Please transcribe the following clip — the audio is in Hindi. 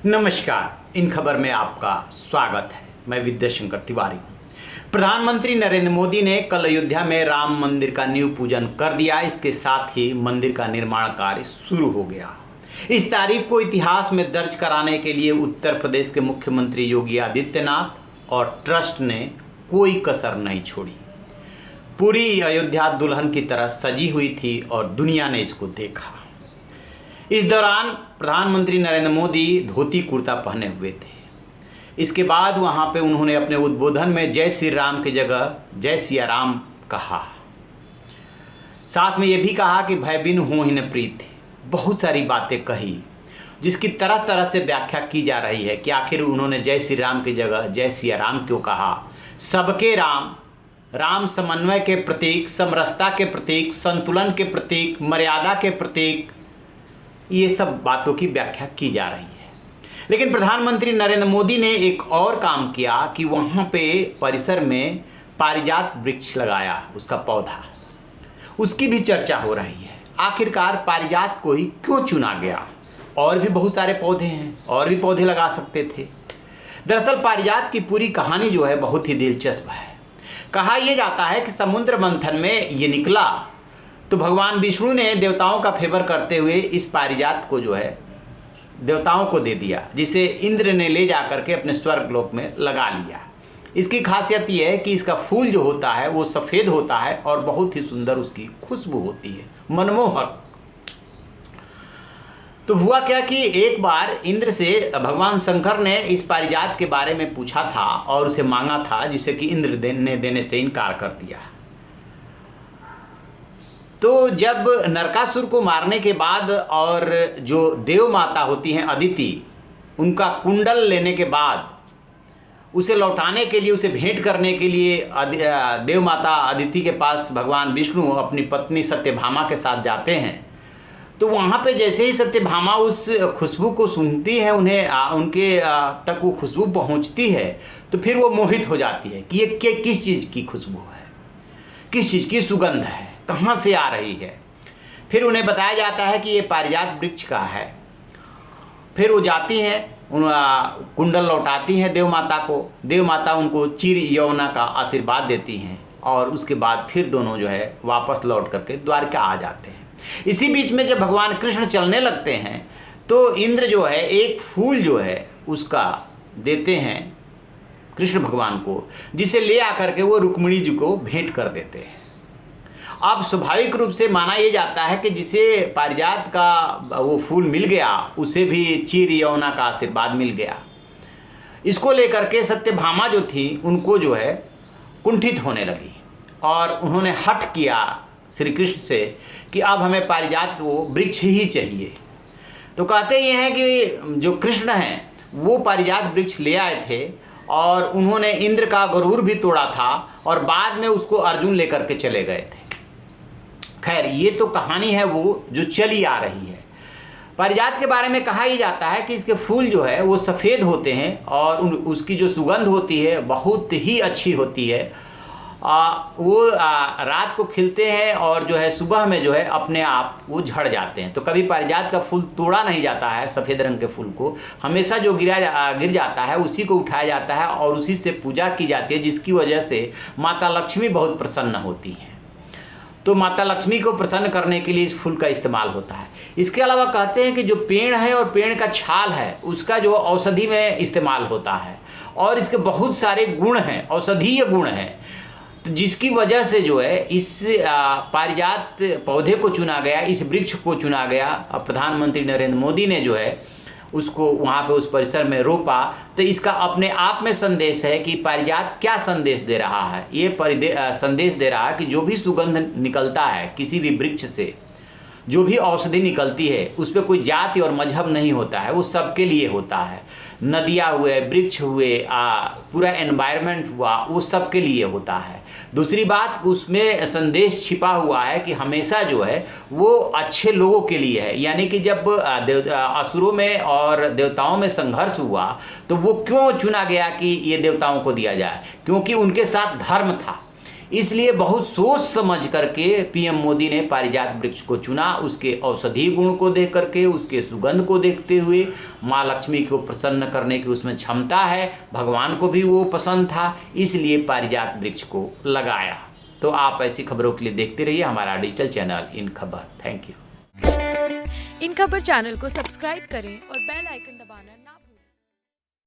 नमस्कार। इन खबर में आपका स्वागत है। मैं विद्याशंकर तिवारी हूँ। प्रधानमंत्री नरेंद्र मोदी ने कल अयोध्या में राम मंदिर का नींव पूजन कर दिया। इसके साथ ही मंदिर का निर्माण कार्य शुरू हो गया। इस तारीख को इतिहास में दर्ज कराने के लिए उत्तर प्रदेश के मुख्यमंत्री योगी आदित्यनाथ और ट्रस्ट ने कोई कसर नहीं छोड़ी। पूरी अयोध्या दुल्हन की तरह सजी हुई थी और दुनिया ने इसको देखा। इस दौरान प्रधानमंत्री नरेंद्र मोदी धोती कुर्ता पहने हुए थे। इसके बाद वहां पे उन्होंने अपने उद्बोधन में जय श्री राम की जगह जय सिया राम कहा। साथ में ये भी कहा कि भय बिनु होहि न प्रीति। बहुत सारी बातें कही जिसकी तरह तरह से व्याख्या की जा रही है कि आखिर उन्होंने जय श्री राम की जगह जय सिया राम क्यों कहा। सबके राम, राम समन्वय के प्रतीक, समरसता के प्रतीक, संतुलन के प्रतीक, मर्यादा के प्रतीक, ये सब बातों की व्याख्या की जा रही है। लेकिन प्रधानमंत्री नरेंद्र मोदी ने एक और काम किया कि वहाँ पे परिसर में पारिजात वृक्ष लगाया, उसका पौधा, उसकी भी चर्चा हो रही है। आखिरकार पारिजात को ही क्यों चुना गया? और भी बहुत सारे पौधे हैं, और भी पौधे लगा सकते थे। दरअसल पारिजात की पूरी कहानी जो है बहुत ही दिलचस्प है। कहा यह जाता है कि समुद्र मंथन में ये निकला तो भगवान विष्णु ने देवताओं का फेवर करते हुए इस पारिजात को जो है देवताओं को दे दिया, जिसे इंद्र ने ले जा करके अपने स्वर्गलोक में लगा लिया। इसकी खासियत यह है कि इसका फूल जो होता है वो सफ़ेद होता है और बहुत ही सुंदर उसकी खुशबू होती है, मनमोहक। तो हुआ क्या कि एक बार इंद्र से भगवान शंकर ने इस पारिजात के बारे में पूछा था और उसे मांगा था, जिसे कि इंद्र ने देने से इनकार कर दिया। तो जब नरकासुर को मारने के बाद और जो देव माता होती हैं अदिति, उनका कुंडल लेने के बाद उसे लौटाने के लिए, उसे भेंट करने के लिए देव माता अदिति के पास भगवान विष्णु अपनी पत्नी सत्यभामा के साथ जाते हैं। तो वहाँ पे जैसे ही सत्यभामा उस खुशबू को सूंघती है, उनके तक वो खुशबू पहुँचती है, तो फिर वो मोहित हो जाती है कि ये किस चीज़ की खुशबू है, किस चीज़ की सुगंध है, कहाँ से आ रही है। फिर उन्हें बताया जाता है कि ये पारिजात वृक्ष का है। फिर वो जाती हैं, कुंडल लौटाती हैं देव माता को। देव माता उनको चिर यौवना का आशीर्वाद देती हैं और उसके बाद फिर दोनों जो है वापस लौट करके द्वारका आ जाते हैं। इसी बीच में जब भगवान कृष्ण चलने लगते हैं तो इंद्र जो है एक फूल जो है उसका देते हैं कृष्ण भगवान को, जिसे ले आकर के वो रुक्मिणी जी को भेंट कर देते हैं। अब स्वाभाविक रूप से माना यह जाता है कि जिसे पारिजात का वो फूल मिल गया उसे भी चिर यौवना का आशीर्वाद मिल गया। इसको लेकर के सत्यभामा जो थी उनको जो है कुंठित होने लगी और उन्होंने हठ किया श्री कृष्ण से कि अब हमें पारिजात वो वृक्ष ही चाहिए। तो कहते ये हैं कि जो कृष्ण हैं वो पारिजात वृक्ष ले आए थे और उन्होंने इंद्र का गरुड़ भी तोड़ा था और बाद में उसको अर्जुन लेकर के चले गए थे। खैर, ये तो कहानी है वो जो चली आ रही है। पारिजात के बारे में कहा ही जाता है कि इसके फूल जो है वो सफ़ेद होते हैं और उसकी जो सुगंध होती है बहुत ही अच्छी होती है। वो रात को खिलते हैं और जो है सुबह में जो है अपने आप वो झड़ जाते हैं। तो कभी पारिजात का फूल तोड़ा नहीं जाता है, सफ़ेद रंग के फूल को हमेशा जो गिर जाता है उसी को उठाया जाता है और उसी से पूजा की जाती है, जिसकी वजह से माता लक्ष्मी बहुत प्रसन्न होती हैं। तो माता लक्ष्मी को प्रसन्न करने के लिए इस फूल का इस्तेमाल होता है। इसके अलावा कहते हैं कि जो पेड़ है और पेड़ का छाल है उसका जो औषधि में इस्तेमाल होता है और इसके बहुत सारे गुण हैं, औषधीय गुण हैं। तो जिसकी वजह से जो है इस पारिजात पौधे को चुना गया, इस वृक्ष को चुना गया। प्रधानमंत्री नरेंद्र मोदी ने जो है उसको वहाँ पे उस परिसर में रोपा। तो इसका अपने आप में संदेश है कि पारिजात क्या संदेश दे रहा है। ये संदेश दे रहा है कि जो भी सुगंध निकलता है किसी भी वृक्ष से, जो भी औषधि निकलती है उस पर कोई जाति और मजहब नहीं होता है, वो सबके लिए होता है। नदियाँ हुए, वृक्ष हुए, पूरा एनवायरनमेंट हुआ, वो सबके लिए होता है। दूसरी बात, उसमें संदेश छिपा हुआ है कि हमेशा जो है वो अच्छे लोगों के लिए है। यानी कि जब असुरों में और देवताओं में संघर्ष हुआ तो वो क्यों चुना गया कि ये देवताओं को दिया जाए? क्योंकि उनके साथ धर्म था। इसलिए बहुत सोच समझ करके पीएम मोदी ने पारिजात वृक्ष को चुना। उसके औषधि गुण को देख करके, उसके सुगंध को देखते हुए, माँ लक्ष्मी को प्रसन्न करने की उसमें क्षमता है, भगवान को भी वो पसंद था, इसलिए पारिजात वृक्ष को लगाया। तो आप ऐसी खबरों के लिए देखते रहिए हमारा डिजिटल चैनल इन खबर। Thank you. इन खबर चैनल को सब्सक्राइब करें और बेल आइकन दबाना ना भूलें।